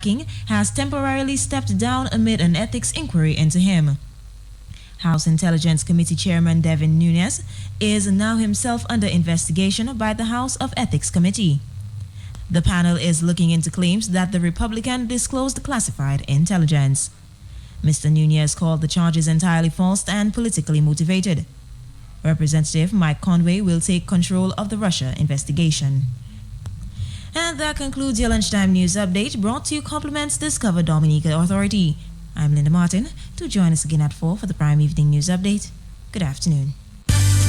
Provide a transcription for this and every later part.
King has temporarily stepped down amid an ethics inquiry into him. House Intelligence Committee Chairman Devin Nunes is now himself under investigation by the House of Ethics Committee. The panel is looking into claims that the Republican disclosed classified intelligence. Mr. Nunes called the charges entirely false and politically motivated. Representative Mike Conway will take control of the Russia investigation. And that concludes your lunchtime news update, brought to you compliments Discover Dominica Authority. I'm Linda Martin. Do join us again at 4 for the Prime Evening News Update. Good afternoon.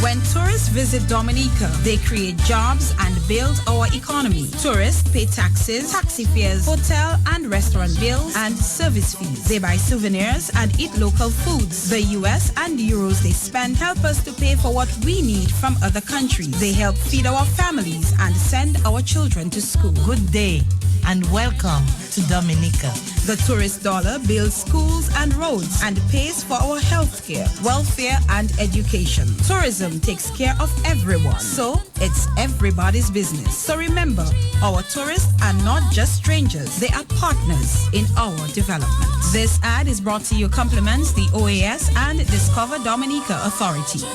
When tourists visit Dominica, they create jobs and build our economy. Tourists pay taxes, taxi fares, hotel and restaurant bills, and service fees. They buy souvenirs and eat local foods. The US and euros they spend help us to pay for what we need from other countries. They help feed our families and send our children to school. Good day and welcome to Dominica. The tourist dollar builds schools and roads and pays for our health care, welfare and education. Tourism takes care of everyone, so it's everybody's business. So remember, our tourists are not just strangers, they are partners in our development. This ad is brought to you compliments the OAS and Discover Dominica Authority.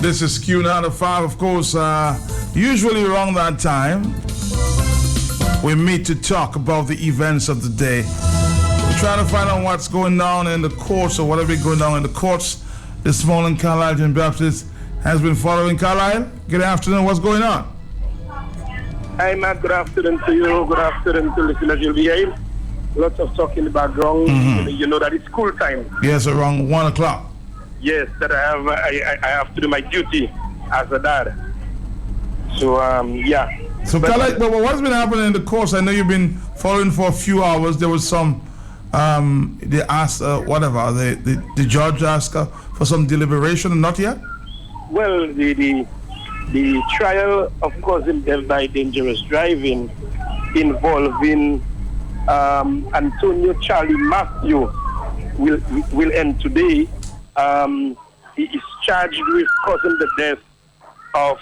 This is Q95, of course. Usually around that time, we meet to talk about the events of the day. We're trying to find out what's going on in the courts or whatever is going on in the courts. This morning, Carlisle John Baptist has been following. Carlisle, good afternoon. What's going on? Hi, Matt. Good afternoon to you. Good afternoon to listeners. You'll be here. Lots of talk in the background. Mm-hmm. You know that it's school time. Yes, around 1 o'clock. Yes, that I have to do my duty as a dad. So, yeah. So, Carlisle, but what's been happening in the course? I know you've been following for a few hours. There was some, they asked, the judge asked for some deliberation, not yet? Well, the trial of causing death by dangerous driving involving Antonio Charlie Matthew will end today. He is charged with causing the death of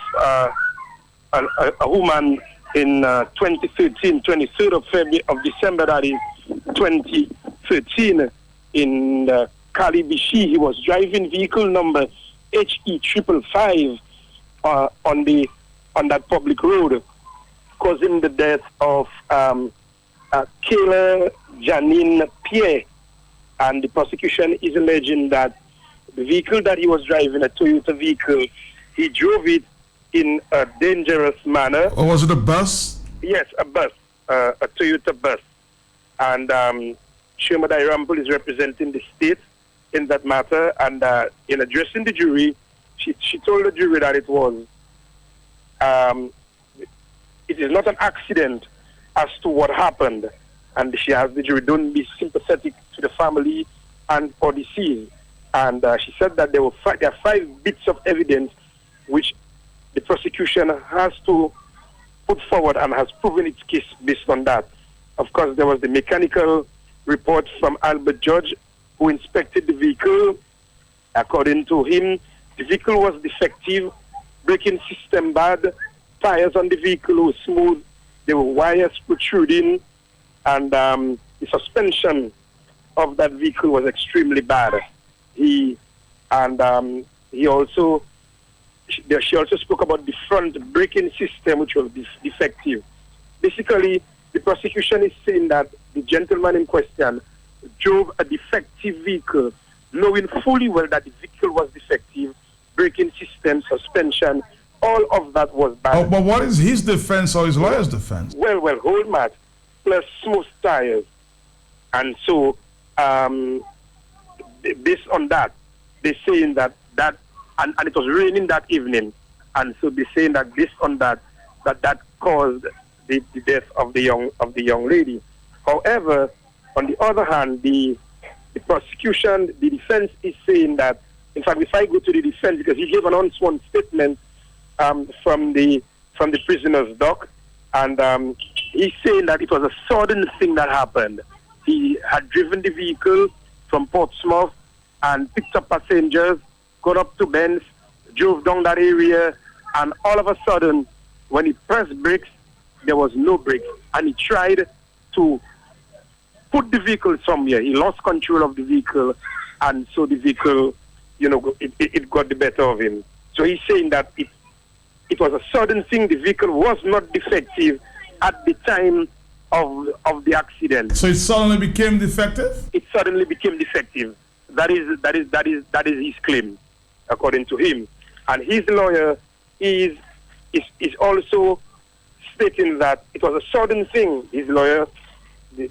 a woman in 2013, 23rd of February of December, that is 2013, in Kalibishi. He was driving vehicle number HE555 on that public road, causing the death of Kayla Janine Pierre. And the prosecution is alleging that the vehicle that he was driving, a Toyota vehicle, he drove it in a dangerous manner. Or was it a bus? Yes, a bus, a Toyota bus. And Shema Dairample is representing the state in that matter. And in addressing the jury, she told the jury that it is not an accident as to what happened. And she asked the jury, don't be sympathetic to the family and for the deceased. And she said that there are 5 bits of evidence which the prosecution has to put forward and has proven its case based on that. Of course, there was the mechanical report from Albert Judge, who inspected the vehicle. According to him, the vehicle was defective, braking system bad, tires on the vehicle were smooth, there were wires protruding, and the suspension of that vehicle was extremely bad. She also spoke about the front braking system, which was defective. Basically, the prosecution is saying that the gentleman in question drove a defective vehicle, knowing fully well that the vehicle was defective, braking system, suspension, all of that was bad. Oh, but what is his defense or his lawyer's defense? Well, whole mat plus smooth tires. And so, based on that, they're saying that and it was raining that evening. And so they're saying that based on that caused the death of the young lady. However, on the other hand, the prosecution, the defense is saying that, in fact, if I go to the defense, because he gave an unsworn statement from the prisoner's dock, and he's saying that it was a sudden thing that happened. He had driven the vehicle from Portsmouth and picked up passengers, got up to Benz, drove down that area, and all of a sudden, when he pressed brakes, there was no brakes, and he tried to put the vehicle somewhere. He lost control of the vehicle, and so the vehicle, it got the better of him. So he's saying that it was a sudden thing. The vehicle was not defective at the time of the accident. So it suddenly became defective? It suddenly became defective. That is his claim, according to him. And his lawyer is also stating that it was a sudden thing. His lawyer,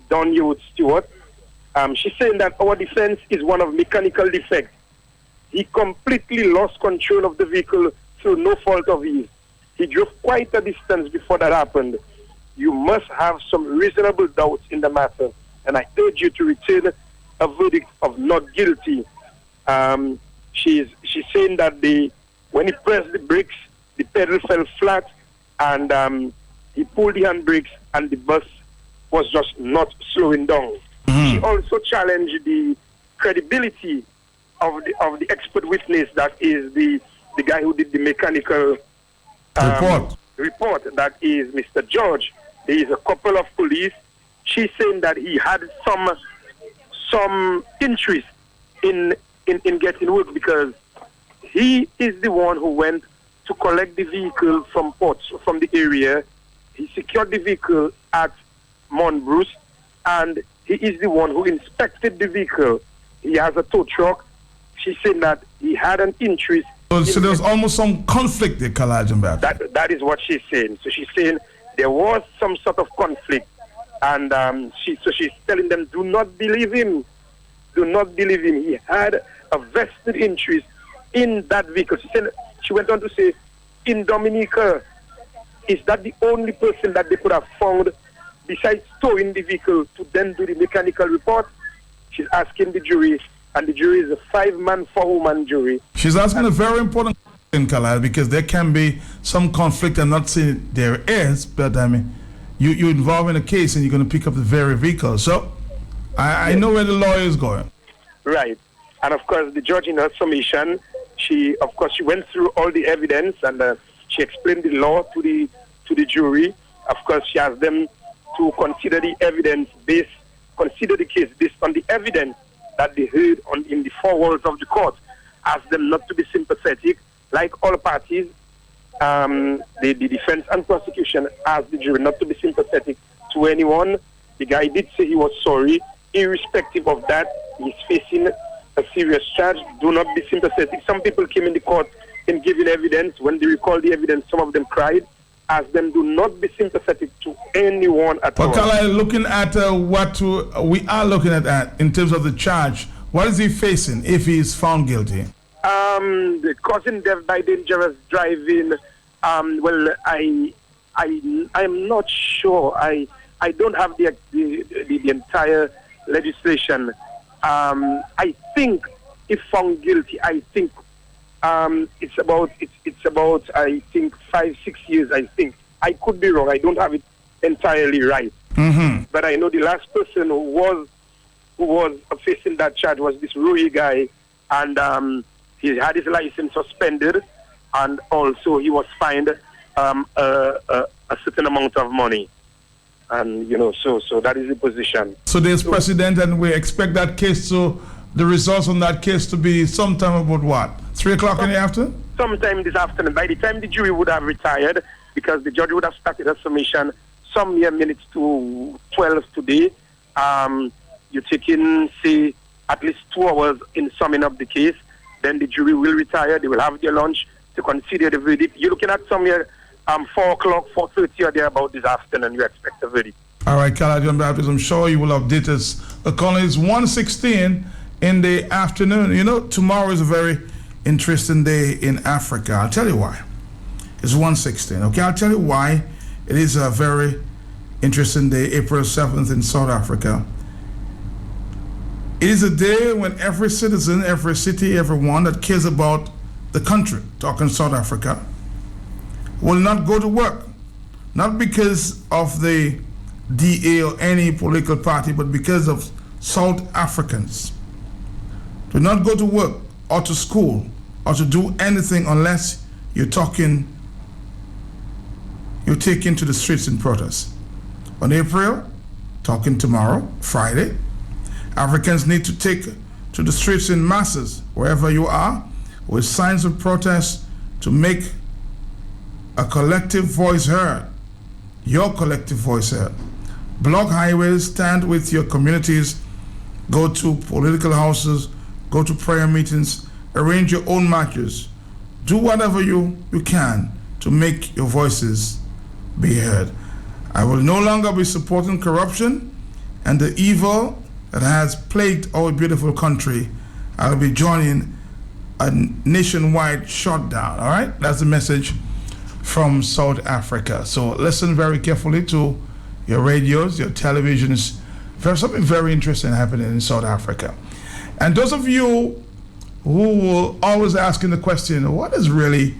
Don Youth Stewart, she's saying that our defense is one of mechanical defect. He completely lost control of the vehicle through no fault of his. He drove quite a distance before that happened. You must have some reasonable doubts in the matter, and I urge you to return a verdict of not guilty. She's saying that when he pressed the brakes, the pedal fell flat, and he pulled the handbrakes, and the bus was just not slowing down. She also challenged the credibility of the expert witness, that is the guy who did the mechanical report, that is Mr. George. There is a couple of police. She's saying that he had some interest in getting work, because he is the one who went to collect the vehicle from the area. He secured the vehicle at Mount Bruce, and he is the one who inspected the vehicle. He has a tow truck. She's saying that he had an interest. So there's almost some conflict there, Kalajan, about that is what she's saying. So she's saying there was some sort of conflict, and she's telling them, do not believe him. Do not believe him. He had a vested interest in that vehicle. She went on to say, in Dominica, is that the only person that they could have found besides towing the vehicle to then do the mechanical report? She's asking the jury, and the jury is a 5-man, 4-woman jury. She's asking a very important question, Kalal, because there can be some conflict. I'm not saying there is, but I mean, you're involved in a case and you're going to pick up the very vehicle. So I know where the lawyer is going. Right. And of course, the judge in her summation, she went through all the evidence, and she explained the law to the jury. Of course, she asked them to consider the evidence consider the case based on the evidence that they heard in the four walls of the court. Asked them not to be sympathetic, like all parties. The defense and prosecution asked the jury not to be sympathetic to anyone. The guy did say he was sorry. Irrespective of that, he's facing a serious charge. Do not be sympathetic. Some people came in the court and giving evidence. When they recalled the evidence, some of them cried. Ask them, do not be sympathetic to anyone at all. Kalai, looking at what we are looking at in terms of the charge, what is he facing if he is found guilty? The causing death by dangerous driving. Well, I'm not sure. I don't have the entire legislation. I think if found guilty, I think it's about I think 5-6 years. I think I could be wrong. I don't have it entirely right. But I know the last person who was facing that charge was this Rui guy, and he had his license suspended, and also he was fined a certain amount of money. And so that is the position. So there's precedent, and we expect that case the results on that case to be sometime about what? 3 o'clock in the afternoon? Sometime this afternoon. By the time the jury would have retired, because the judge would have started a summation some mere minutes to 12 today. you take in, say, at least 2 hours in summing up the case. Then the jury will retire. They will have their lunch to consider the verdict. You're looking at somewhere 4 o'clock, 4:30 or thereabout this afternoon. You expect a verdict. All right, John Baptist, I'm sure you will update us. The call is 1:16 in the afternoon. You know, tomorrow is a very interesting day in Africa. I'll tell you why. It's 1:16. Okay, I'll tell you why it is a very interesting day, April 7th in South Africa. It is a day when every citizen, every city, everyone that cares about the country, talking South Africa, will not go to work. Not because of the DA or any political party, but because of South Africans. Do not go to work or to school or to do anything unless you're taken to the streets in protest. On April, talking tomorrow, Friday, Africans need to take to the streets in masses, wherever you are, with signs of protest to make a collective voice heard, your collective voice heard. Block highways, stand with your communities, go to political houses, go to prayer meetings, arrange your own marches. Do whatever you can to make your voices be heard. I will no longer be supporting corruption and the evil that has plagued our beautiful country. I'll be joining a nationwide shutdown. All right, that's the message from South Africa. So listen very carefully to your radios, your televisions. There's something very interesting happening in South Africa. And those of you who will always asking the question, what is really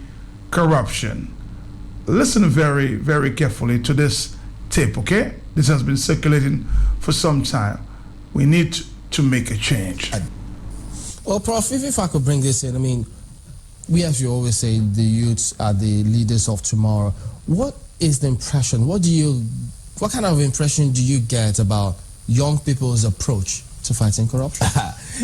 corruption? Listen very, very carefully to this tape, okay? This has been circulating for some time. We need to make a change. Well, Prof, if I could bring this in, I mean, we, as you always say, the youths are the leaders of tomorrow. What is the impression? What kind of impression do you get about young people's approach to fighting corruption?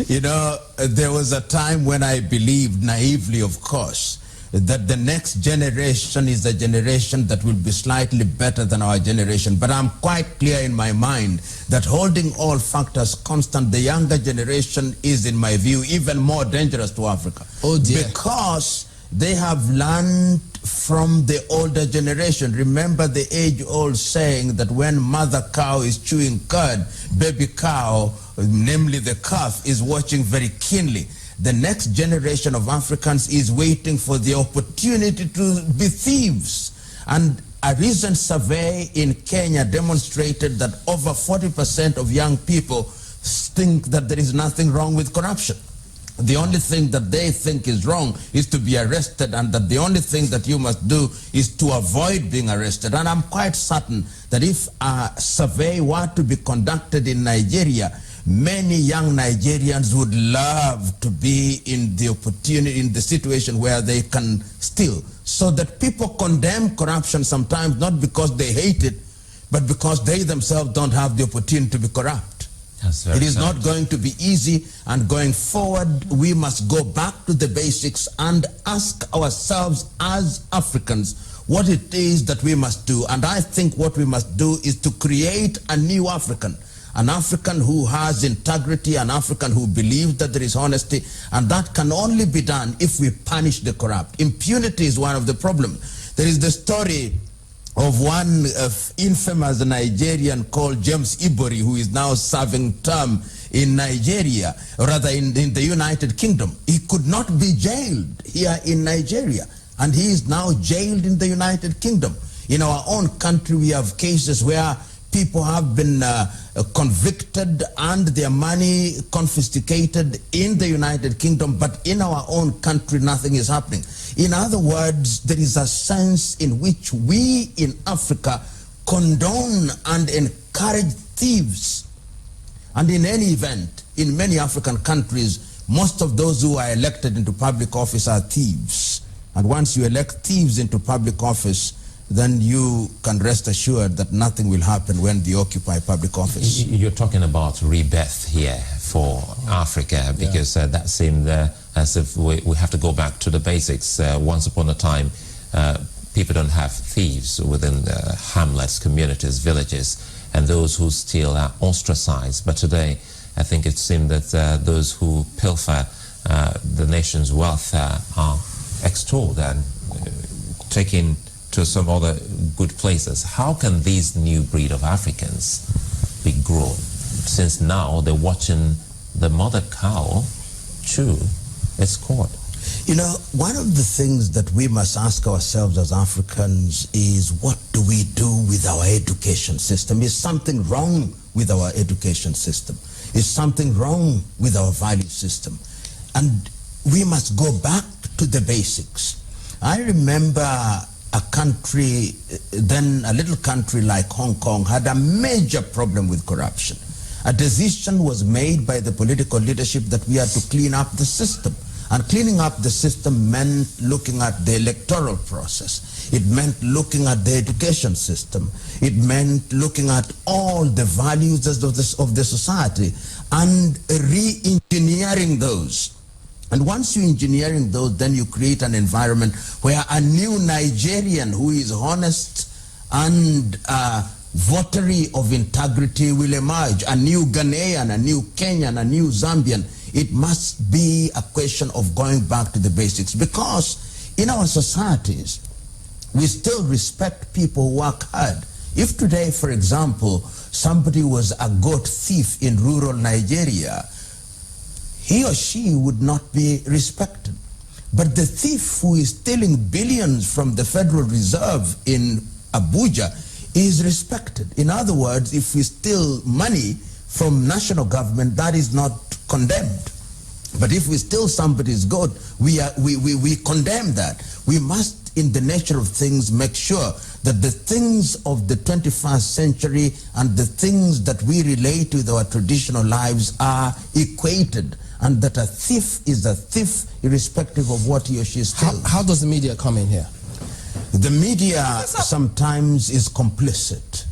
You know, there was a time when I believed naively, of course, that the next generation is a generation that will be slightly better than our generation. But I'm quite clear in my mind that holding all factors constant, the younger generation is, in my view, even more dangerous to Africa. Oh dear. Because they have learned from the older generation. Remember the age-old saying that when mother cow is chewing cud, baby cow, namely the calf, is watching very keenly. The next generation of Africans is waiting for the opportunity to be thieves. And a recent survey in Kenya demonstrated that over 40% of young people think that there is nothing wrong with corruption. The only thing that they think is wrong is to be arrested, and that the only thing that you must do is to avoid being arrested. And I'm quite certain that if a survey were to be conducted in Nigeria, many young Nigerians would love to be in the opportunity, in the situation where they can steal. So that people condemn corruption sometimes not because they hate it, but because they themselves don't have the opportunity to be corrupt. It is not going to be easy, and going forward, we must go back to the basics and ask ourselves as Africans what it is that we must do. And I think what we must do is to create a new African. An African who has integrity, an African who believes that there is honesty, and that can only be done if we punish the corrupt. Impunity is one of the problems. There is the story of one infamous Nigerian called James Ibori, who is now serving term in Nigeria, or rather in the United Kingdom. He could not be jailed here in Nigeria, and he is now jailed in the United Kingdom. In our own country, we have cases where people have been convicted and their money confiscated in the United Kingdom, but in our own country, nothing is happening. In other words, there is a sense in which we in Africa condone and encourage thieves. And in any event, in many African countries, most of those who are elected into public office are thieves. And once you elect thieves into public office, then you can rest assured that nothing will happen when they occupy public office. You're talking about rebirth here for Africa, because that seemed as if we have to go back to the basics. Once upon a time, people don't have thieves within hamlets, communities, villages, and those who steal are ostracized. But today, I think it seemed that those who pilfer the nation's wealth are extolled and taken to some other good places. How can these new breed of Africans be grown, since now they're watching the mother cow chew its cord? You know, one of the things that we must ask ourselves as Africans is, what do we do with our education system? Is something wrong with our education system? Is something wrong with our value system? And we must go back to the basics. I remember a country, then a little country like Hong Kong, had a major problem with corruption. A decision was made by the political leadership that we had to clean up the system. And cleaning up the system meant looking at the electoral process. It meant looking at the education system. It meant looking at all the values of the society and re-engineering those. And once you're engineering those, then you create an environment where a new Nigerian who is honest and votary of integrity will emerge. A new Ghanaian, a new Kenyan, a new Zambian. It must be a question of going back to the basics, because in our societies, we still respect people who work hard. If today, for example, somebody was a goat thief in rural Nigeria, he or she would not be respected. But the thief who is stealing billions from the Federal Reserve in Abuja is respected. In other words, if we steal money from national government, that is not condemned. But if we steal somebody's goat, we condemn that. We must, in the nature of things, make sure that the things of the 21st century and the things that we relate with our traditional lives are equated, and that a thief is a thief irrespective of what he or she steals. How does the media come in here? The media sometimes is complicit.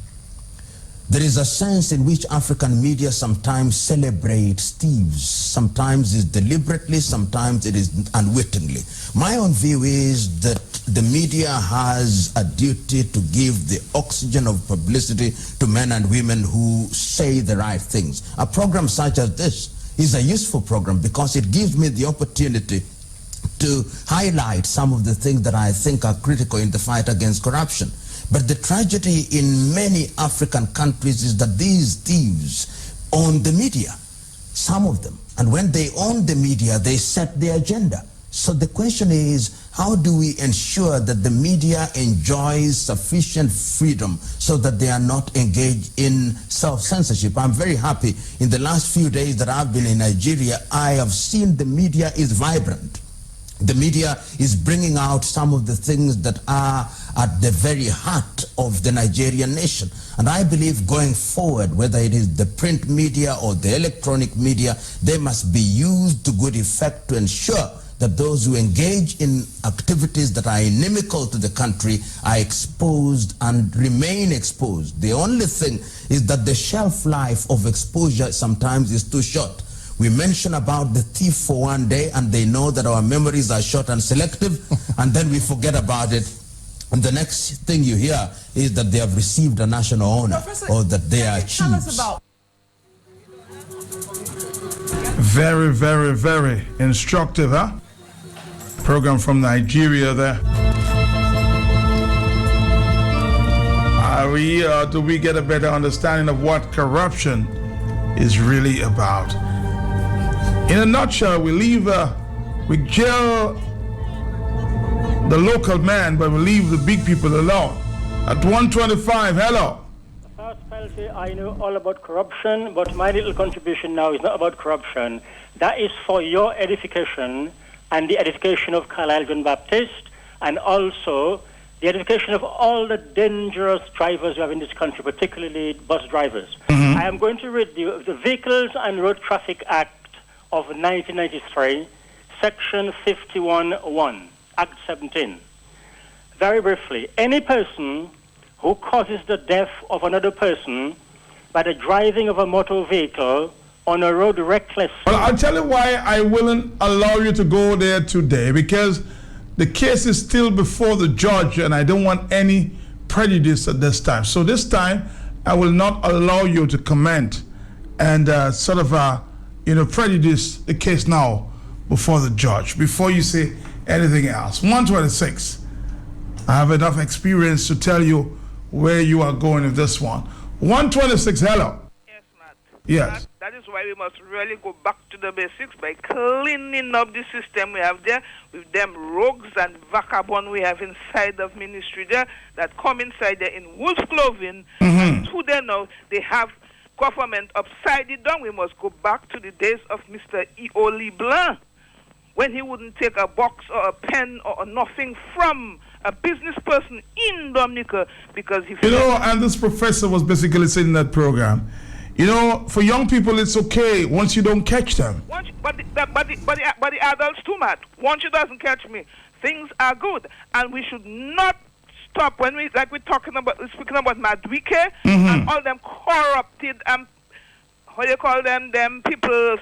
There is a sense in which African media sometimes celebrates thieves. Sometimes it's deliberately, sometimes it is unwittingly. My own view is that the media has a duty to give the oxygen of publicity to men and women who say the right things. A program such as this is a useful program because it gives me the opportunity to highlight some of the things that I think are critical in the fight against corruption. But the tragedy in many African countries is that these thieves own the media, some of them. And when they own the media, they set the agenda. So the question is, how do we ensure that the media enjoys sufficient freedom so that they are not engaged in self-censorship? I'm very happy. In the last few days that I've been in Nigeria, I have seen the media is vibrant. The media is bringing out some of the things that are at the very heart of the Nigerian nation. And I believe going forward, whether it is the print media or the electronic media, they must be used to good effect to ensure that those who engage in activities that are inimical to the country are exposed and remain exposed. The only thing is that the shelf life of exposure sometimes is too short. We mention about the thief for one day and they know that our memories are short and selective, and then we forget about it. And the next thing you hear is that they have received a national honor, or that they are chiefs. Very, very, very instructive, huh? Program from Nigeria there. Do we get a better understanding of what corruption is really about? In a nutshell, we jail the local man, but we leave the big people alone. At 125, hello. First, Pelty, I know all about corruption, but my little contribution now is not about corruption. That is for your edification and the edification of Carlisle John Baptist, and also the edification of all the dangerous drivers we have in this country, particularly bus drivers. Mm-hmm. I am going to read the Vehicles and Road Traffic Act of 1993, Section 51(1), Act 17. Very briefly, any person who causes the death of another person by the driving of a motor vehicle on a road recklessly. Well, I'll tell you why I wouldn't allow you to go there today, because the case is still before the judge and I don't want any prejudice at this time. So this time, I will not allow you to comment and sort of, prejudice the case now before the judge, before you say anything else. 126. I have enough experience to tell you where you are going with this one. 126, hello. Yes, Matt. Yes. That is why we must really go back to the basics by cleaning up the system we have there with them rogues and vagabond we have inside of ministry there that come inside there in wolf clothing. And who they know they have government upside it down. We must go back to the days of Mr. E.O. Leblanc, when he wouldn't take a box or a pen or nothing from a business person in Dominica, because if and this professor was basically saying in that program, for young people it's okay once you don't catch them. But the adults too, Matt. Once you doesn't catch me, things are good, and we should not stop when we're speaking about Madwike and all them corrupted how you call them people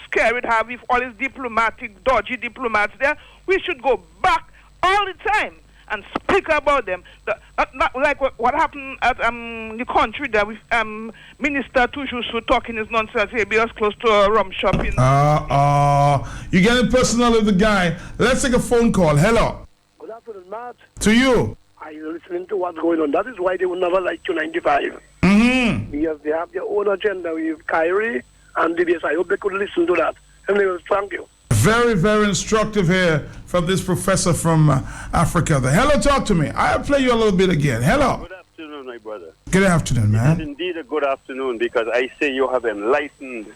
scared have with all these dodgy diplomats there. We should go back all the time and speak about them. Not like what happened at the country there with Minister Tujusu talking his nonsense here because close to a rum shop in. You getting personal with the guy. Let's take a phone call. Hello. Good afternoon, Matt. To you. Are you listening to what's going on? That is why they will never like you 95. Because they have their own agenda with Kyrie and DBS. I hope they could listen to that. And they will thank you. Very, very instructive here from this professor from Africa. Hello, talk to me. I'll play you a little bit again. Hello. Good afternoon, my brother. Good afternoon, man. It is indeed a good afternoon, because I say you have enlightened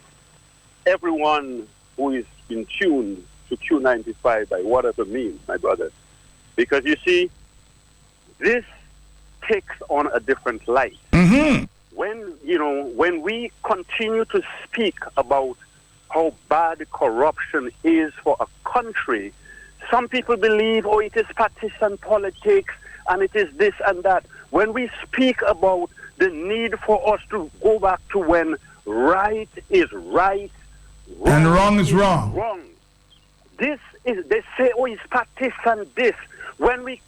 everyone who is in tune to Q95 by whatever means, my brother. Because you see, this takes on a different light. When we continue to speak about how bad corruption is for a country, some people believe, it is partisan politics and it is this and that. When we speak about the need for us to go back to when right is right, and wrong is wrong. They say, it's partisan this. When we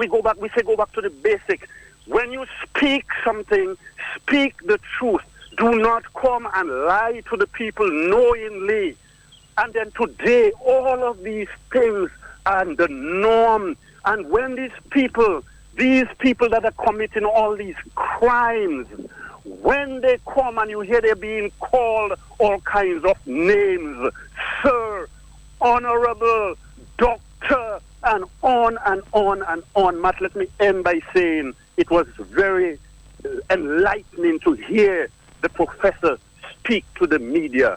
go back, we say go back to the basics. When you speak something, speak the truth. Do not come and lie to the people knowingly. And then today, all of these things are the norm. And when these people that are committing all these crimes, when they come and you hear they're being called all kinds of names, sir, honorable, doctor, and on and on and on. Matt, let me end by saying it was very enlightening to hear the professor speak to the media.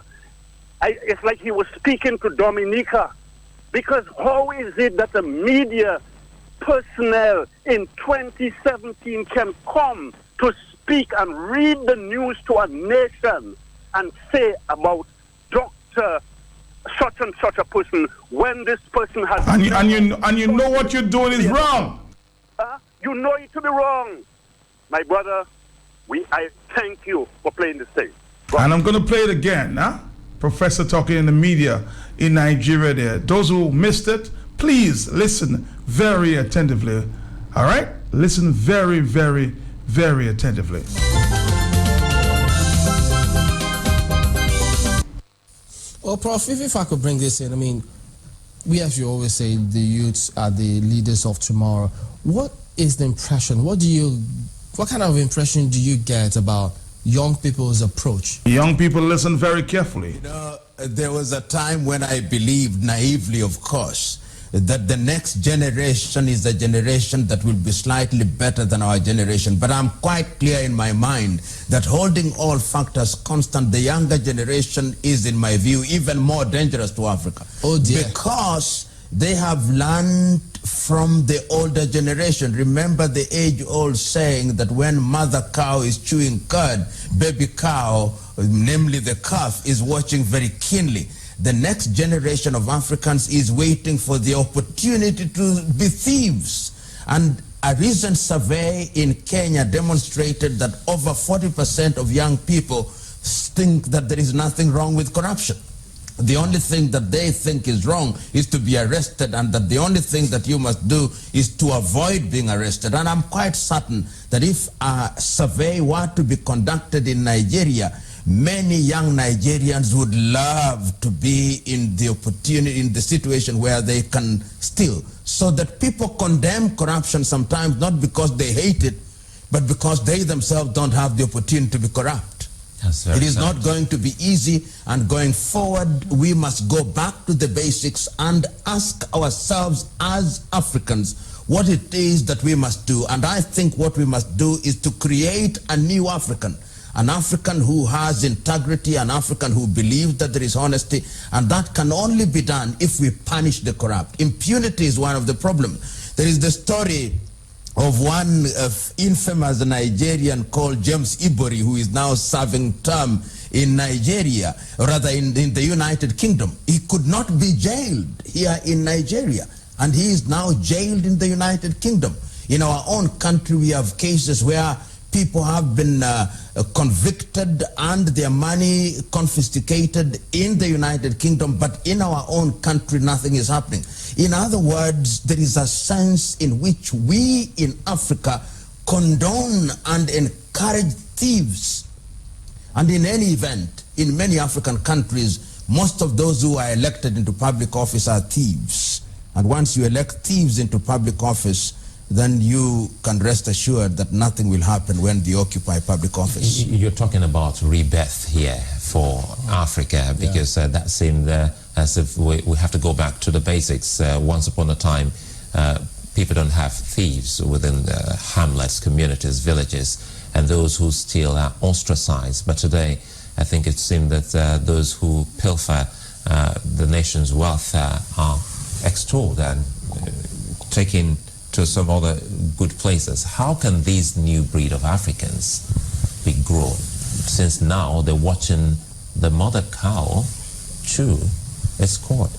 It's like he was speaking to Dominica, because how is it that the media personnel in 2017 can come to speak and read the news to a nation and say about Dr. such and such a person when this person has... And you know what you're doing is wrong. You know it to be wrong. My brother, I thank you for playing this thing. And I'm going to play it again, Professor talking in the media in Nigeria there. Those who missed it, please listen very attentively. All right? Listen very, very, very attentively. Well, Prof, if I could bring this in, we, as you always say, the youths are the leaders of tomorrow. What is the impression? What kind of impression do you get about young people's approach? Young people listen very carefully. There was a time when I believed naively, of course, that the next generation is a generation that will be slightly better than our generation. But I'm quite clear in my mind that holding all factors constant, the younger generation is, in my view, even more dangerous to Africa. Oh dear. Because they have learned from the older generation. Remember the age-old saying that when mother cow is chewing cud, baby cow, namely the calf, is watching very keenly. The next generation of Africans is waiting for the opportunity to be thieves. And a recent survey in Kenya demonstrated that over 40% of young people think that there is nothing wrong with corruption. The only thing that they think is wrong is to be arrested, and that the only thing that you must do is to avoid being arrested. And I'm quite certain that if a survey were to be conducted in Nigeria, Many young Nigerians would love to be in the opportunity, in the situation where they can steal. So that people condemn corruption sometimes not because they hate it, but because they themselves don't have the opportunity to be corrupt. It is not going to be easy, and going forward, we must go back to the basics and ask ourselves as Africans what it is that we must do. And I think what we must do is to create a new African, an African who has integrity, an African who believes that there is honesty, and that can only be done if we punish the corrupt. Impunity is one of the problems. There is the story of one infamous Nigerian called James Ibori, who is now serving term in Nigeria, or rather in the United Kingdom. He could not be jailed here in Nigeria, and he is now jailed in the United Kingdom. In our own country, we have cases where people have been convicted and their money confiscated in the United Kingdom, but in our own country, nothing is happening. In other words, there is a sense in which we in Africa condone and encourage thieves. And in any event, in many African countries, most of those who are elected into public office are thieves. And once you elect thieves into public office, then you can rest assured that nothing will happen when they occupy public office. You're talking about rebirth here for Africa, because that seemed as if we have to go back to the basics. Once upon a time, people don't have thieves within hamlets, communities, villages, and those who steal are ostracized. But today, I think it seemed that those who pilfer the nation's wealth are extolled and taken to some other good places. How can these new breed of Africans be grown, since now they're watching the mother cow chew its cord?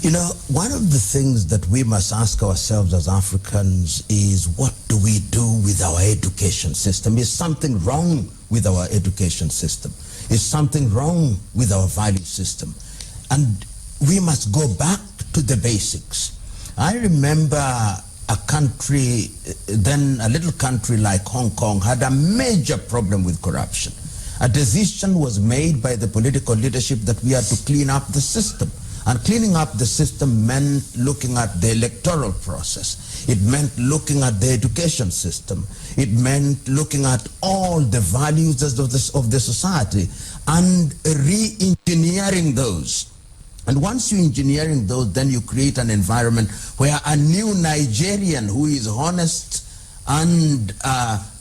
You know, one of the things that we must ask ourselves as Africans is, what do we do with our education system? Is something wrong with our education system? Is something wrong with our value system? And we must go back to the basics. I remember a country, then a little country like Hong Kong, had a major problem with corruption. A decision was made by the political leadership that we had to clean up the system. And cleaning up the system meant looking at the electoral process. It meant looking at the education system. It meant looking at all the values of the society and re-engineering those. And once you're engineering those, then you create an environment where a new Nigerian who is honest and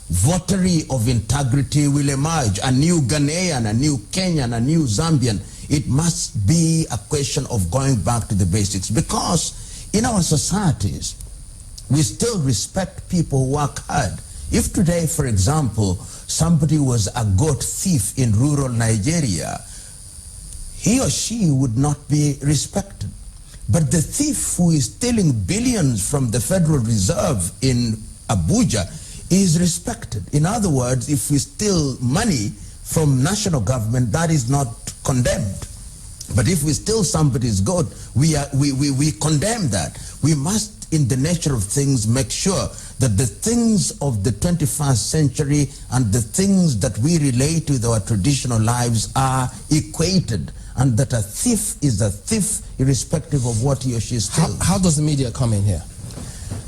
votary of integrity will emerge. A new Ghanaian, a new Kenyan, a new Zambian. It must be a question of going back to the basics, because in our societies, we still respect people who work hard. If today, for example, somebody was a goat thief in rural Nigeria, he or she would not be respected. But the thief who is stealing billions from the Federal Reserve in Abuja is respected. In other words, if we steal money from national government, that is not condemned. But if we steal somebody's goat, we condemn that. We must, in the nature of things, make sure that the things of the 21st century and the things that we relate with our traditional lives are equated, and that a thief is a thief irrespective of what he or she steals. How does the media come in here?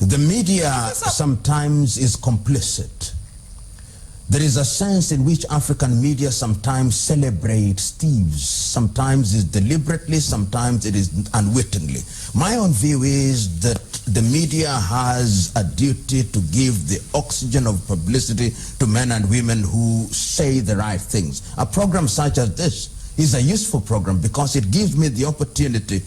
The media sometimes is complicit. There is a sense in which African media sometimes celebrates thieves. Sometimes it's deliberately, sometimes it is unwittingly. My own view is that the media has a duty to give the oxygen of publicity to men and women who say the right things. A program such as this is a useful program because it gives me the opportunity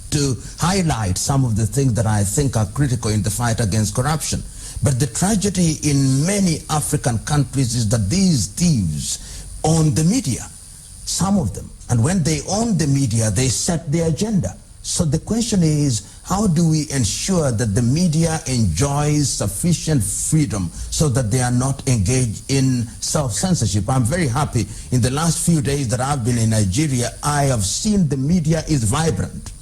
to highlight some of the things that I think are critical in the fight against corruption. But the tragedy in many African countries is that these thieves own the media, some of them. And when they own the media, they set the agenda. So the question is, how do we ensure that the media enjoys sufficient freedom so that they are not engaged in self-censorship? I'm very happy. In the last few days that I've been in Nigeria, I have seen the media is vibrant.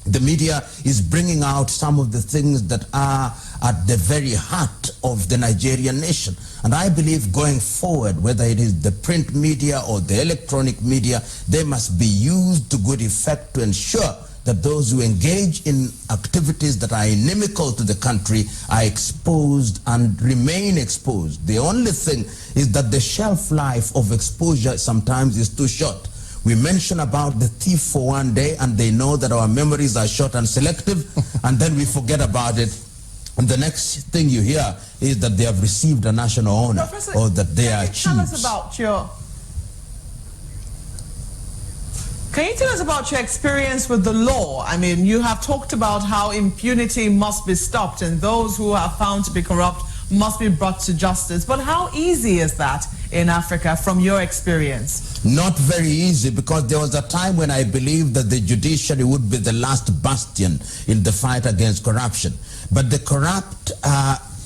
The media is bringing out some of the things that are at the very heart of the Nigerian nation. And I believe going forward, whether it is the print media or the electronic media, they must be used to good effect to ensure that those who engage in activities that are inimical to the country are exposed and remain exposed. The only thing is that the shelf life of exposure sometimes is too short. We mention about the thief for one day and they know that our memories are short and selective, and then we forget about it. And the next thing you hear is that they have received a national honor, Professor, or that they are chiefs. Can you tell us about your experience with the law? I mean, you have talked about how impunity must be stopped and those who are found to be corrupt must be brought to justice. But how easy is that in Africa from your experience? Not very easy, because there was a time when I believed that the judiciary would be the last bastion in the fight against corruption. But the corrupt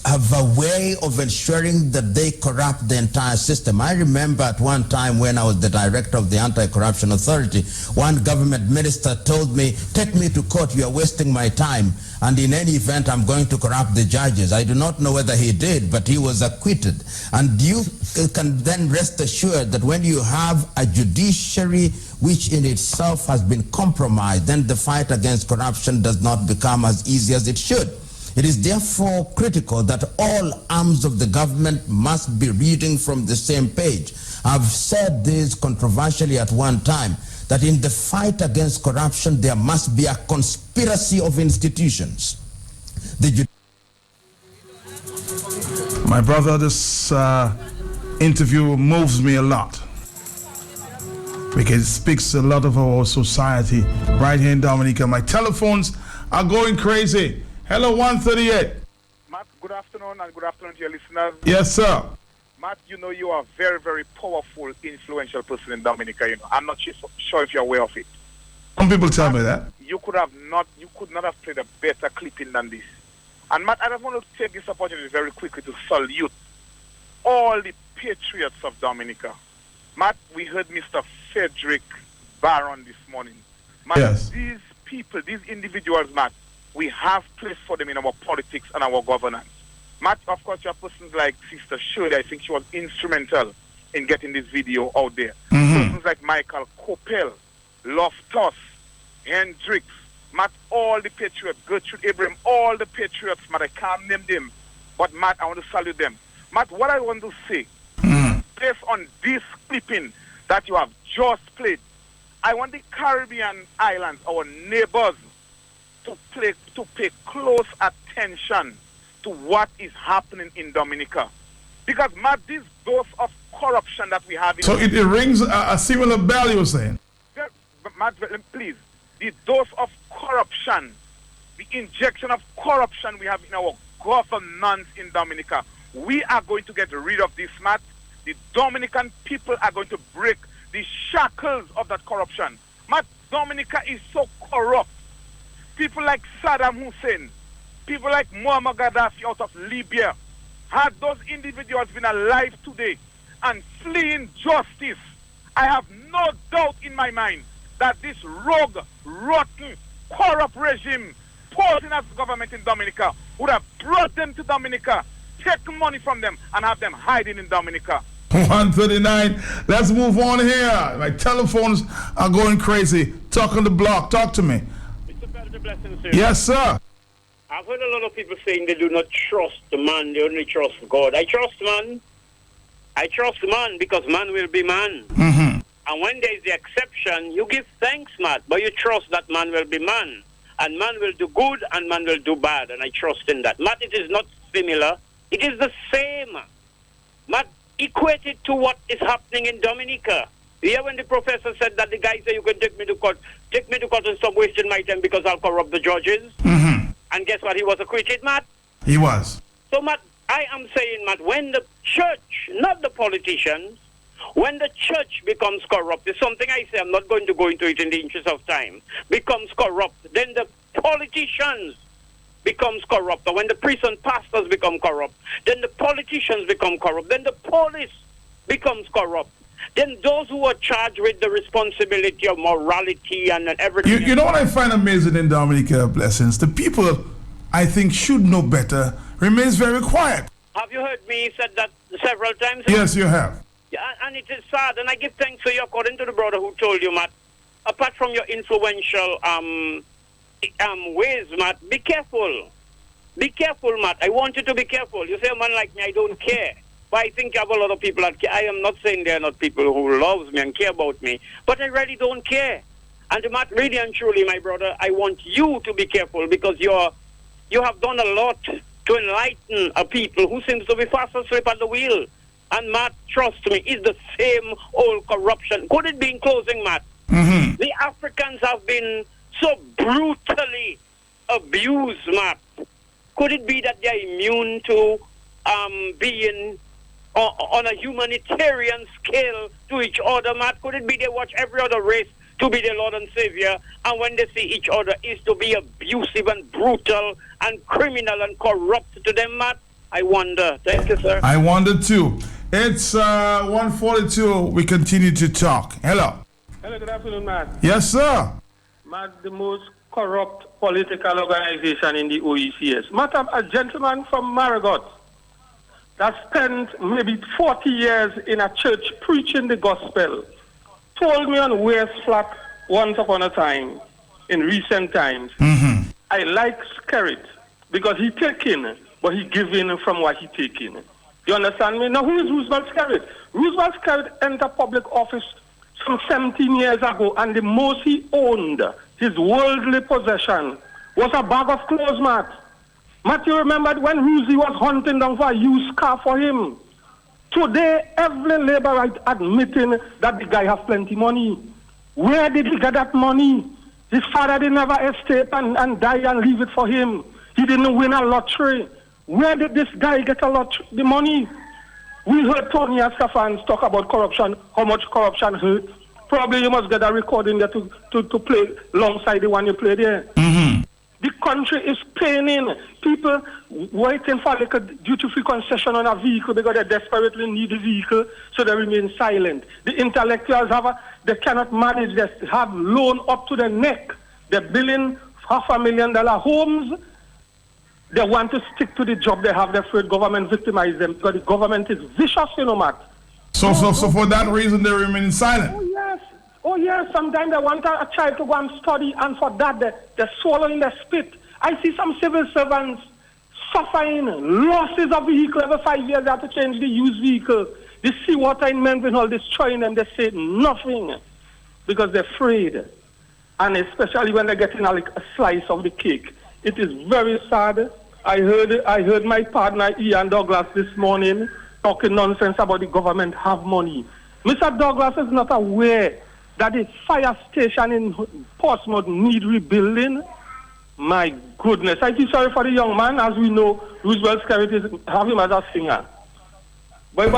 have a way of ensuring that they corrupt the entire system. I remember at one time when I was the director of the Anti-Corruption Authority, one government minister told me, "Take me to court, you are wasting my time, and in any event I'm going to corrupt the judges." I do not know whether he did, but he was acquitted. And you can then rest assured that when you have a judiciary which in itself has been compromised, then the fight against corruption does not become as easy as it should. It is therefore critical that all arms of the government must be reading from the same page. I've said this controversially at one time, that in the fight against corruption there must be a conspiracy of institutions. My brother, this interview moves me a lot, because it speaks a lot of our society right here in Dominica. My telephones are going crazy. Hello, 138. Matt, good afternoon, and good afternoon to your listeners. Yes, sir. Matt, you know you are a very, very powerful, influential person in Dominica. You know, I'm not sure if you're aware of it. Some people tell me that. You could not have played a better clipping than this. And Matt, I just want to take this opportunity very quickly to salute all the patriots of Dominica. Matt, we heard Mr. Frederick Barron this morning. Matt, yes. These people, these individuals, Matt, we have place for them in our politics and our governance. Matt, of course, you have persons like Sister Shirley. I think she was instrumental in getting this video out there. Persons like Michael Coppell, Loftus, Hendricks, Matt, all the patriots, Gertrude Abraham, all the patriots, Matt, I can't name them, but Matt, I want to salute them. Matt, what I want to say, based on this clipping that you have just played, I want the Caribbean islands, our neighbors, to pay close attention to what is happening in Dominica. Because, Matt, this dose of corruption that we have in... So it rings a similar bell, you're saying? Yeah, but Matt, please, the dose of corruption, the injection of corruption we have in our governance in Dominica, we are going to get rid of this, Matt. The Dominican people are going to break the shackles of that corruption. Matt, Dominica is so corrupt. People like Saddam Hussein, people like Muammar Gaddafi out of Libya, had those individuals been alive today and fleeing justice, I have no doubt in my mind that this rogue, rotten, corrupt regime posing as government in Dominica would have brought them to Dominica, take money from them, and have them hiding in Dominica. 139. Let's move on here. My telephones are going crazy. Talk on the block. Talk to me. Blessings, sir. Yes, sir. I've heard a lot of people saying they do not trust the man, they only trust God. I trust man. I trust man because man will be man. And when there is the exception, you give thanks, Matt, but you trust that man will be man. And man will do good and man will do bad. And I trust in that. Matt, it is not similar. It is the same. Matt, equated to what is happening in Dominica. Yeah, when the professor said that the guy said you can take me to court and stop wasting my time because I'll corrupt the judges. And guess what? He was acquitted, Matt. He was. So, Matt, I am saying, Matt, when the church, not the politicians, when the church becomes corrupt, it's something I say, I'm not going to go into it in the interest of time, becomes corrupt, then the politicians becomes corrupt. Or when the priests and pastors become corrupt, then the politicians become corrupt, then the police becomes corrupt. then those who are charged with the responsibility of morality and everything. You know what I find amazing in Dominica, Blessings? The people I think should know better remains very quiet. Have you heard me said that several times? Yes, you have. Yeah, and it is sad, and I give thanks to you according to the brother who told you, Matt. Apart from your influential ways, Matt, be careful. Be careful, Matt. I want you to be careful. You say a man like me, I don't care. But I think you have a lot of people that care. I am not saying there are not people who loves me and care about me, but I really don't care. And Matt, really and truly, my brother, I want you to be careful because you have done a lot to enlighten a people who seems to be fast asleep at the wheel. And Matt, trust me, it's the same old corruption. Could it be in closing, Matt? Mm-hmm. The Africans have been so brutally abused, Matt. Could it be that they're immune to being on a humanitarian scale to each other, Matt? Could it be they watch every other race to be their Lord and Savior, and when they see each other is to be abusive and brutal and criminal and corrupt to them, Matt? I wonder. Thank you, sir. I wonder too. It's 1:42. We continue to talk. Hello. Hello, good afternoon, Matt. Yes, sir. Matt, the most corrupt political organization in the OECS. Matt, a gentleman from Marigot that spent maybe 40 years in a church preaching the gospel told me on West Flat once upon a time, in recent times, I like Skerrit because he taking, but he giving from what he taking. You understand me? Now, who is Roosevelt Skerrit? Roosevelt Skerrit entered public office some 17 years ago, and the most he owned, his worldly possession, was a bag of clothes, Matt. Matt, you remember when Roosy was hunting down for a used car for him? Today, every laborer admitting that the guy has plenty money. Where did he get that money? His father did never escape and die and leave it for him. He didn't win a lottery. Where did this guy get the money? We heard Tony Ascafans talk about corruption, how much corruption hurt. Probably you must get a recording there to play alongside the one you played there. The country is paying people waiting for like a duty-free concession on a vehicle because they desperately need the vehicle, so they remain silent. The intellectuals they cannot manage. They have loan up to their neck. They're building $500,000 homes. They want to stick to the job they have. They're afraid government victimize them because the government is vicious, you know, Matt. So for that reason, they remain silent. Oh, yes. Sometimes they want a child to go and study, and for that, they're swallowing their spit. I see some civil servants suffering losses of vehicle every 5 years. They have to change the used vehicle. The seawater in Menville destroying them. They say nothing because they're afraid. And especially when they're getting a slice of the cake. It is very sad. I heard my partner Ian Douglas this morning talking nonsense about the government have money. Mr. Douglas is not aware that the fire station in Portsmouth need rebuilding. My goodness. I feel sorry for the young man. As we know, Roosevelt Skerrit have him as a singer. But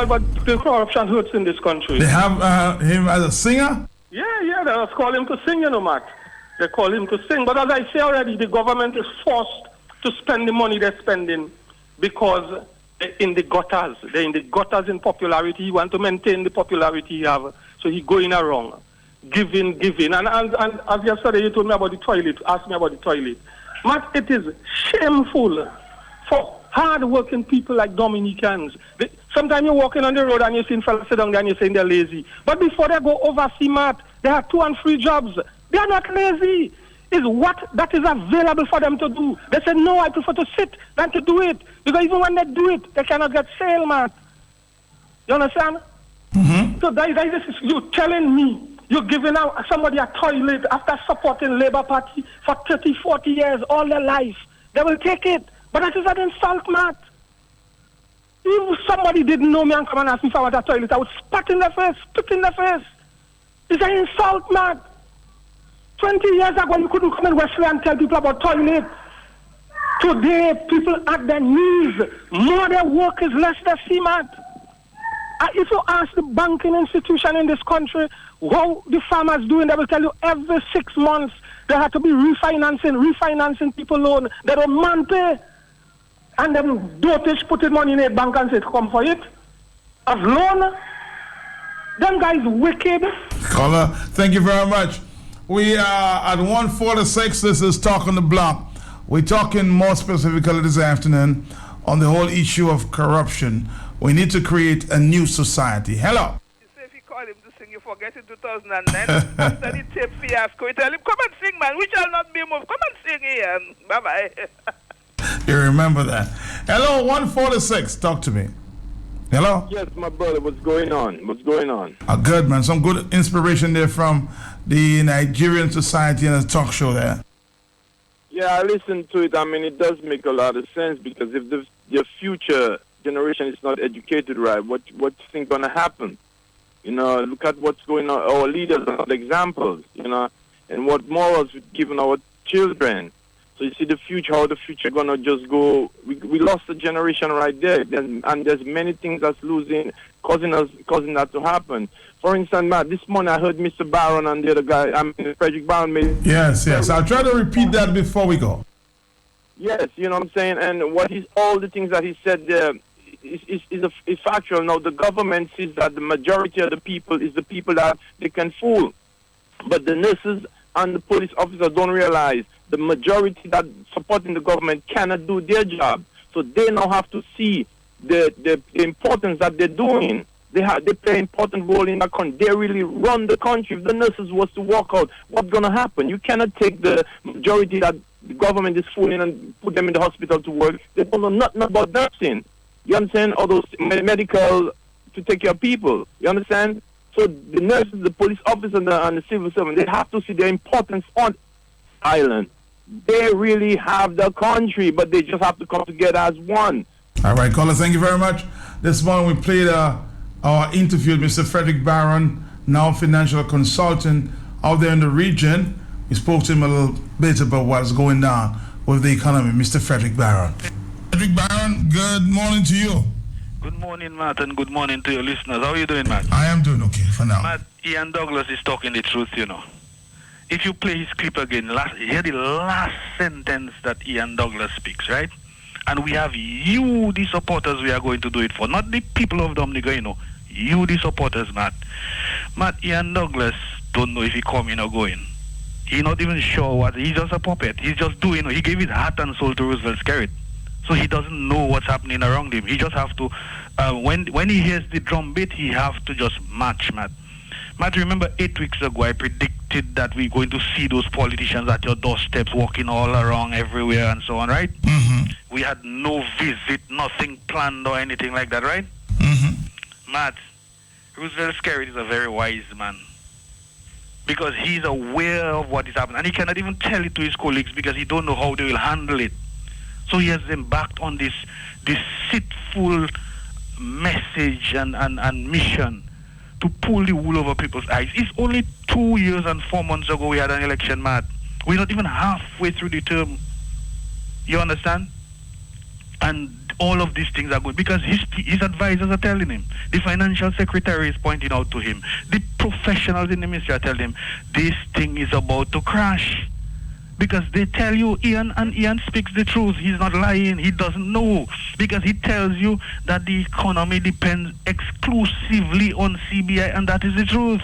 the corruption hurts in this country. They have him as a singer? Yeah, they just call him to sing, you know, Matt. They call him to sing. But as I say already, the government is forced to spend the money they're spending because they're in the gutters. They're in the gutters in popularity. He want to maintain the popularity he have. So he going around. Giving. And as yesterday you told me about the toilet, asked me about the toilet. Matt, it is shameful for hard-working people like Dominicans. Sometimes you're walking on the road and you're seeing fellas sit down there and you're saying they're lazy. But before they go overseas, Matt, they have 2 and 3 jobs. They are not lazy. It's what that is available for them to do. They say, no, I prefer to sit than to do it. Because even when they do it, they cannot get sale, Matt. You understand? So that is you telling me you're giving out somebody a toilet after supporting Labour Party for 30, 40 years, all their life. They will take it. But that is an insult, Matt. If somebody didn't know me and come and ask me if I want a toilet, I would spit in their face. It's an insult, Matt. 20 years ago, you couldn't come in Wesley and tell people about toilets. Today, people at their knees. More their work is less they see, Matt. If you ask the banking institution in this country how the farmers doing, they will tell you every 6 months they have to be refinancing people loan. They don't man pay. And then dotage putting money in a bank and say, come for it. As loan. Them guys wicked. Caller, thank you very much. We are at 1:46. This is Talk on the Block. We're talking more specifically this afternoon on the whole issue of corruption. We need to create a new society. Hello. You say if you call him to sing, you forget in 2009. After the tape fiasco, you tell him, come and sing, man. We shall not be moved. Come and sing here. Bye-bye. You remember that. Hello, 1:46. Talk to me. Hello? Yes, my brother. What's going on? What's going on? Good, man. Some good inspiration there from the Nigerian society and a talk show there. Yeah, I listened to it. I mean, it does make a lot of sense because if the future generation is not educated right, what's going to happen? You know, look at what's going on. Our leaders are not examples, you know, and what morals we've given our children. So you see the future, how the future going to just go. We lost a generation right there. And there's many things that's causing that to happen. For instance, Matt, this morning I heard Mr. Barron and the other guy, Frederick Barron made... Yes. I'll try to repeat that before we go. Yes, you know what I'm saying? And all the things that he said there is factual. Now, the government sees that the majority of the people is the people that they can fool. But the nurses and the police officers don't realize the majority that supporting the government cannot do their job. So they now have to see the importance that they're doing. They play an important role in the country. They really run the country. If the nurses was to walk out, what's going to happen? You cannot take the majority that the government is fooling and put them in the hospital to work. They don't know nothing about nursing. You understand? All those medical to take care of people. You understand? So the nurses, the police officers, and the civil servant, they have to see their importance on island. They really have the country, but they just have to come together as one. All right, caller, thank you very much. This morning we played our interview with Mr. Frederick Barron, now financial consultant out there in the region. We spoke to him a little bit about what's going on with the economy. Mr. Frederick Barron. Frederick Barron, good morning to you. Good morning, Matt, and good morning to your listeners. How are you doing, Matt? I am doing okay for now. Matt, Ian Douglas is talking the truth, you know. If you play his clip again, hear the last sentence that Ian Douglas speaks, right? And we have you, the supporters, we are going to do it for. Not the people of Dominica, you know. You, the supporters, Matt. Matt, Ian Douglas don't know if he coming or going. He's not even sure what. He's just a puppet. He's just doing. He gave his heart and soul to Roosevelt Skerrit. So he doesn't know what's happening around him. He just have to, when he hears the drum beat, he have to just match, Matt. Matt, remember 8 weeks ago, I predicted that we're going to see those politicians at your doorsteps walking all around everywhere and so on, right? Mm-hmm. We had no visit, nothing planned or anything like that, right? Mm-hmm. Matt, Roosevelt Skerrit is a very wise man because he's aware of what is happening and he cannot even tell it to his colleagues because he don't know how they will handle it. So he has embarked on this deceitful message and mission to pull the wool over people's eyes. It's only 2 years and 4 months ago we had an election, Matt. We're not even halfway through the term. You understand? And all of these things are good because his advisors are telling him. The financial secretary is pointing out to him. The professionals in the ministry are telling him, this thing is about to crash. Because they tell you, Ian speaks the truth. He's not lying. He doesn't know. Because he tells you that the economy depends exclusively on CBI, and that is the truth.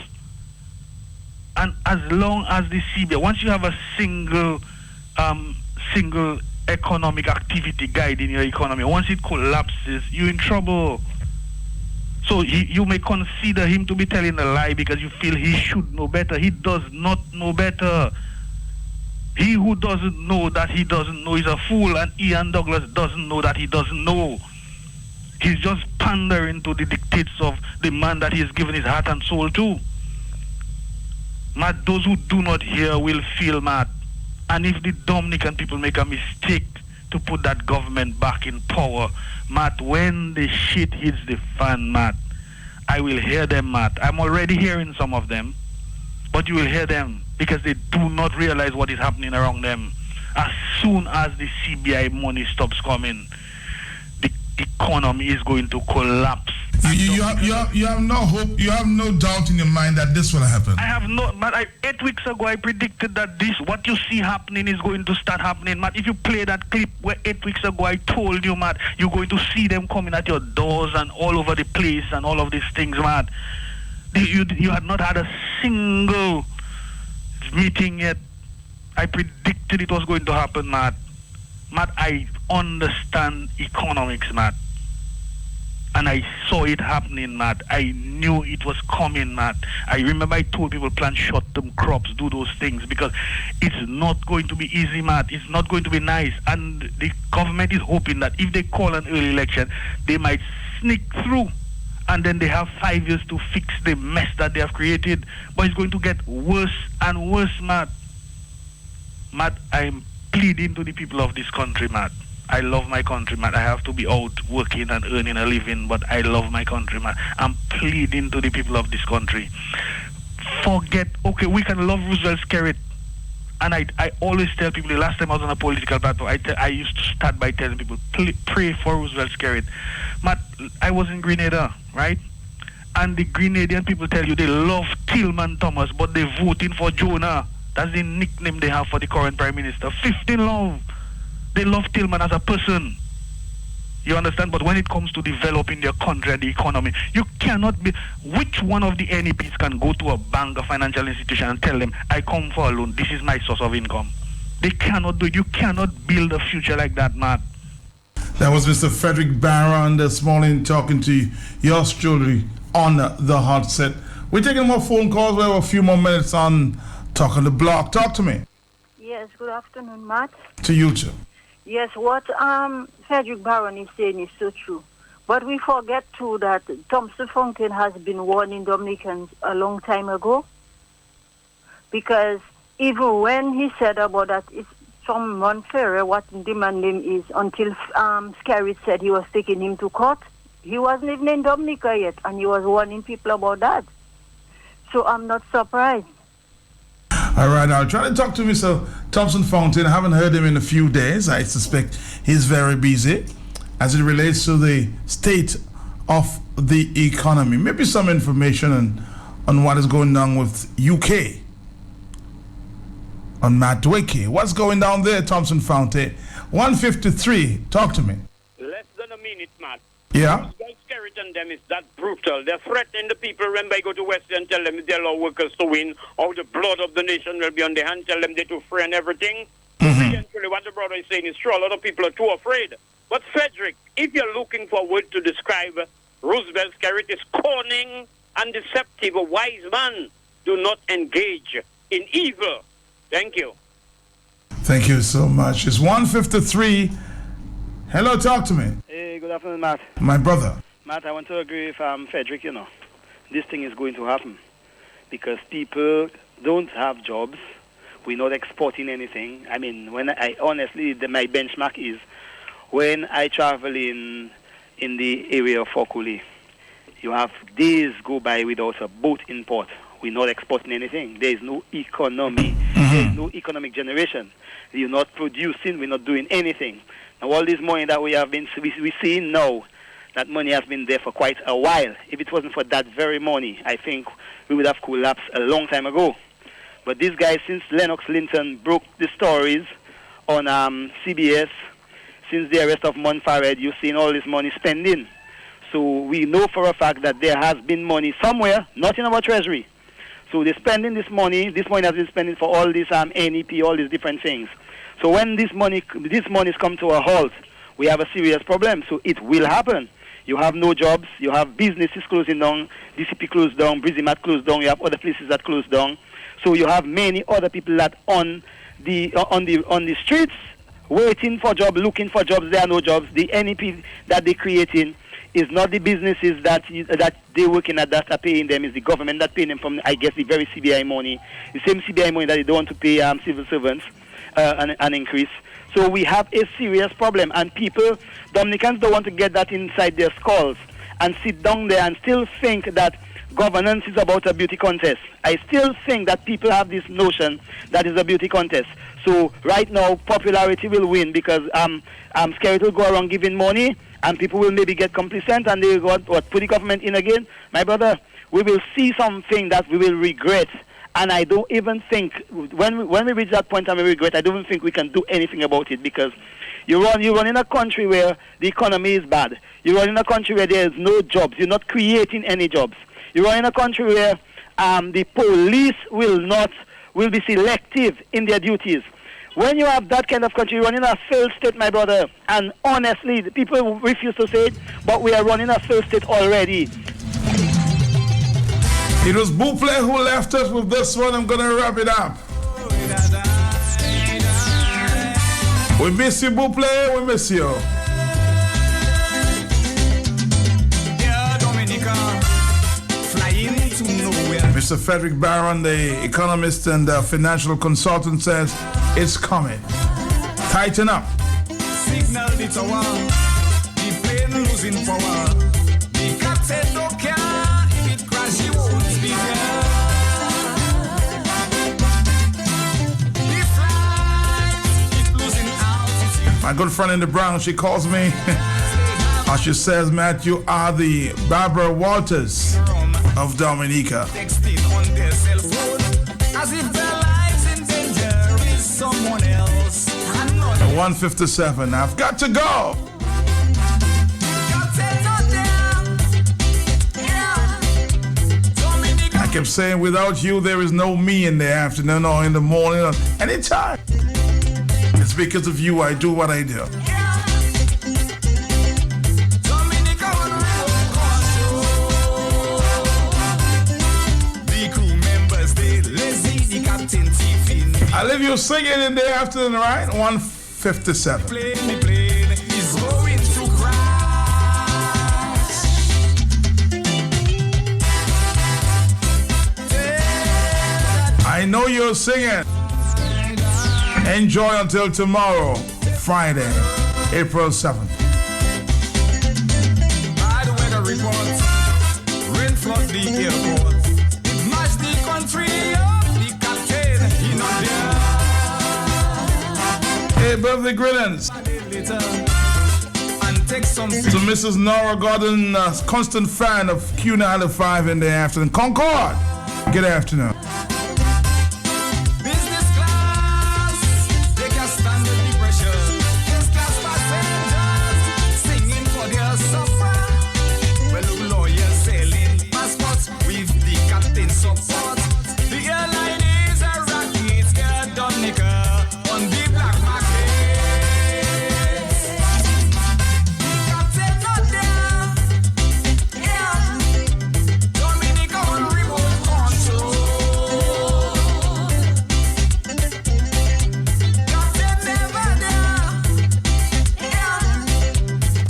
And as long as the CBI, once you have a single economic activity guiding your economy, once it collapses, you're in trouble. So you may consider him to be telling a lie because you feel he should know better. He does not know better. He who doesn't know that he doesn't know is a fool, and Ian Douglas doesn't know that he doesn't know. He's just pandering to the dictates of the man that he has given his heart and soul to. Matt, those who do not hear will feel mad. And if the Dominican people make a mistake to put that government back in power, Matt, when the shit hits the fan, Matt, I will hear them, Matt. I'm already hearing some of them, but you will hear them. Because they do not realize what is happening around them. As soon as the CBI money stops coming, the economy is going to collapse. You have no hope, you have no doubt in your mind that this will happen. I have no, Matt, 8 weeks ago I predicted that what you see happening is going to start happening, Matt. If you play that clip where 8 weeks ago I told you, Matt, you're going to see them coming at your doors and all over the place and all of these things, Matt. You had not had a single meeting yet. I predicted it was going to happen, Matt. Matt, I understand economics, Matt. And I saw it happening, Matt. I knew it was coming, Matt. I remember I told people plant short-term crops, do those things, because it's not going to be easy, Matt. It's not going to be nice. And the government is hoping that if they call an early election, they might sneak through. And then they have 5 years to fix the mess that they have created. But it's going to get worse and worse, Matt. Matt, I'm pleading to the people of this country, Matt. I love my country, Matt. I have to be out working and earning a living, but I love my country, Matt. I'm pleading to the people of this country. Okay, we can love Roosevelt Skerrit. And I always tell people, the last time I was on a political platform, I used to start by telling people, pray for Roosevelt Skerrit. Matt, I was in Grenada, right? And the Grenadian people tell you they love Tillman Thomas, but they're voting for Jonah. That's the nickname they have for the current Prime Minister. 15 love. They love Tillman as a person. You understand? But when it comes to developing their country and the economy, you cannot be... Which one of the NEPs can go to a bank, a financial institution, and tell them, I come for a loan, this is my source of income? They cannot do it. You cannot build a future like that, Matt. That was Mr. Frederick Barron this morning talking to yours truly on the hot set. We're taking more phone calls. We have a few more minutes on Talk on the Block. Talk to me. Yes, good afternoon, Matt. To you too. Yes, what Frederick Barron is saying is so true. But we forget too that Thompson Fountain has been warning Dominicans a long time ago. Because even when he said about that, it's some unfair what the man name is, until Skerrit said he was taking him to court. He wasn't even in Dominica yet, and he was warning people about that. So I'm not surprised. All right, I'll try to talk to Mr. Thompson Fountain. I haven't heard him in a few days. I suspect he's very busy as it relates to the state of the economy. Maybe some information on what is going on with UK. On Matt Dweke. What's going down there, Thompson Fountain? 153. Talk to me. Less than a minute, Matt. Yeah. Skerrit and them is that brutal. They're threatening the people. Remember, I go to West and tell them if they allow workers to win, all the blood of the nation will be on their hand. Tell them they're too free and everything. Eventually, what the brother is saying is true. A lot of people are too afraid. But Frederick, if you're looking for a word to describe Roosevelt Skerrit, is cunning and deceptive, a wise man. Do not engage in evil. Thank you. Thank you so much. It's 153. Hello, talk to me. Hey, good afternoon, Matt. My brother. Matt, I want to agree with Frederick, This thing is going to happen because people don't have jobs. We're not exporting anything. I mean, when my benchmark is when I travel in the area of Fokuli, you have days go by without a boat in port. We're not exporting anything. There is no economy. There is no economic generation. We're not producing. We're not doing anything. Now, all this money that we see now, that money has been there for quite a while. If it wasn't for that very money, I think we would have collapsed a long time ago. But these guys, since Lennox Linton broke the stories on CBS, since the arrest of Monfared, you've seen all this money spending. So we know for a fact that there has been money somewhere, not in our treasury. So they're spending this money has been spending for all this NEP, all these different things. So when this money's come to a halt, we have a serious problem. So it will happen. You have no jobs, you have businesses closing down, DCP closed down, Brizimat closed down, you have other places that closed down. So you have many other people that on the streets waiting for jobs, looking for jobs. There are no jobs. The NEP that they're creating is not the businesses that they're working at that are paying them. It's the government that paying them from, I guess, the very CBI money, the same CBI money that they don't want to pay civil servants an increase. So we have a serious problem, and Dominicans don't want to get that inside their skulls and sit down there and still think that governance is about a beauty contest. I still think that people have this notion that it's a beauty contest. So right now, popularity will win because Skerrit will go around giving money, and people will maybe get complacent, and they will put the government in again. My brother, we will see something that we will regret. And I don't even think, when we reach that point and we regret, I don't even think we can do anything about it because you run in a country where the economy is bad. You run in a country where there is no jobs. You're not creating any jobs. You are in a country where the police will be selective in their duties. When you have that kind of country, you're running a failed state, my brother. And honestly, the people refuse to say it, but we are running a failed state already. It was Buple who left us with this one. I'm going to wrap it up. We miss you, Buple. We miss you. Yeah, Dominica, flying to nowhere. Mr. Frederick Barron, the economist and financial consultant, says it's coming. Tighten up. Signal the tower, the plane losing power. The captain don't care if it crash, he won't be there. The flight is losing altitude. My good friend in the Bronx, she calls me. She says, Matt, you are the Barbara Walters of Dominica. Texting on their cell phone as if their lives in danger is someone else. 1:57. I've got to go. I kept saying, without you, there is no me in the afternoon or in the morning or anytime. It's because of you I do what I do. I leave you singing in the afternoon, right? 1:57. Plane is going to crash. I know you're singing. Enjoy until tomorrow, Friday, April 7th. By the weather report, rain flood the airport. It matched the country up, the captain, he not there. Hey, birthday greetings And take some to Mrs. Nora Gordon, constant fan of Q95 in the afternoon. Concord, good afternoon. business class, they can stand the pressure. First class passengers singing for their supper. Well, lawyers selling passports with the captain's support. The airline is a rocket, Air Dominica on the black market. The captain not there, yeah. Dominica on remote control. Captain never there, yeah.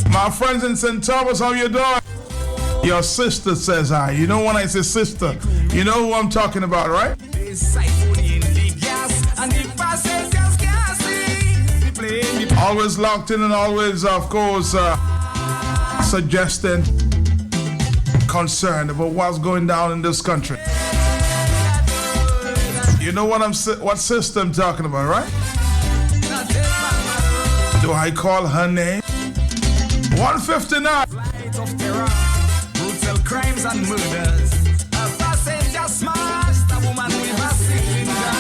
My friends in St. Thomas, how you doing? Your sister says hi. You know when I say sister, you know who I'm talking about, right? They siphon in the gas and the passengers can't see. The plane, Always locked in and always, of course, suggesting concern about what's going down in this country. You know what sister I'm talking about, right? Do I call her name? 159. flight of terror, brutal crimes and murders. A passenger smashed a woman with a cylinder.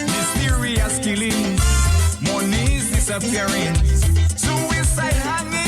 Mysterious killings, money's disappearing. Suicide hanging.